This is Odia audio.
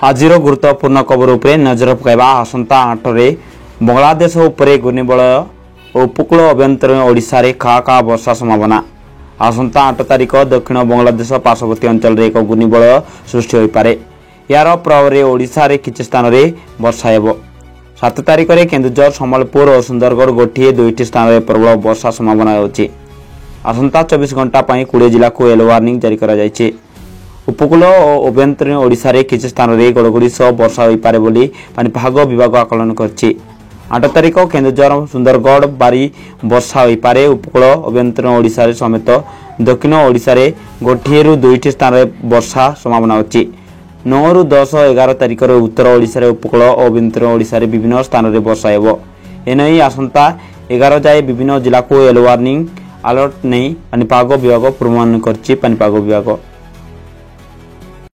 ଆଜିର ଗୁରୁତ୍ୱପୂର୍ଣ୍ଣ ଖବର ଉପରେ ନଜର ପକାଇବା। ଆସନ୍ତା 8ରେ ବାଂଲାଦେଶ ଉପରେ ଘୂର୍ଣ୍ଣିବଳୟ ଓ ଉପକୂଳ ଅଭ୍ୟନ୍ତରୀଣ ଓଡ଼ିଶାରେ ଖାଁ ବର୍ଷା ସମ୍ଭାବନା। ଆସନ୍ତା 8 ତାରିଖ ଦକ୍ଷିଣ ବାଂଲାଦେଶ ପାର୍ଶ୍ୱବର୍ତ୍ତୀ ଅଞ୍ଚଳରେ ଏକ ଘୂର୍ଣ୍ଣିବଳୟ ସୃଷ୍ଟି ହୋଇପାରେ। ଏହାର ପ୍ରଭାବରେ ଓଡ଼ିଶାରେ କିଛି ସ୍ଥାନରେ ବର୍ଷା ହେବ। 7 ତାରିଖରେ କେନ୍ଦୁଝର, ସମ୍ବଲପୁର ଓ ସୁନ୍ଦରଗଡ଼ ଗୋଟିଏ ଦୁଇଟି ସ୍ଥାନରେ ପ୍ରବଳ ବର୍ଷା ସମ୍ଭାବନା ଅଛି। ଆସନ୍ତା 24 ଘଣ୍ଟା ପାଇଁ 20 ଜିଲ୍ଲାକୁ ୟେଲୋ ୱାର୍ଣ୍ଣିଂ ଜାରି କରାଯାଇଛି। ଉପକୂଳ ଓ ଅଭ୍ୟନ୍ତରୀଣ ଓଡ଼ିଶାରେ କିଛି ସ୍ଥାନରେ ଘଡ଼ଘଡ଼ି ସହ ବର୍ଷା ହୋଇପାରେ ବୋଲି ପାଣିପାଗ ବିଭାଗ ଆକଳନ କରିଛି। 8 ତାରିଖ କେନ୍ଦୁଝର, ସୁନ୍ଦରଗଡ଼ ଭାରୀ ବର୍ଷା ହୋଇପାରେ। ଉପକୂଳ ଅଭ୍ୟନ୍ତରୀଣ ଓଡ଼ିଶାରେ ସମେତ ଦକ୍ଷିଣ ଓଡ଼ିଶାରେ ଗୋଟିଏରୁ ଦୁଇଟି ସ୍ଥାନରେ ବର୍ଷା ସମ୍ଭାବନା ଅଛି। 9ରୁ 10, 11 ତାରିଖରେ ଉତ୍ତର ଓଡ଼ିଶାରେ ଉପକୂଳ ଓ ଅଭ୍ୟନ୍ତରୀଣ ଓଡ଼ିଶାରେ ବିଭିନ୍ନ ସ୍ଥାନରେ ବର୍ଷା ହେବ। ଏନେଇ ଆସନ୍ତା 11 ଯାଏ ବିଭିନ୍ନ ଜିଲ୍ଲାକୁ ୟେଲୋ ୱାର୍ଣ୍ଣିଂ ଆଲର୍ଟ ନେଇ ପାଣିପାଗ ବିଭାଗ ପୂର୍ବାନୁମାନ କରିଛି। ପାଣିପାଗ ବିଭାଗ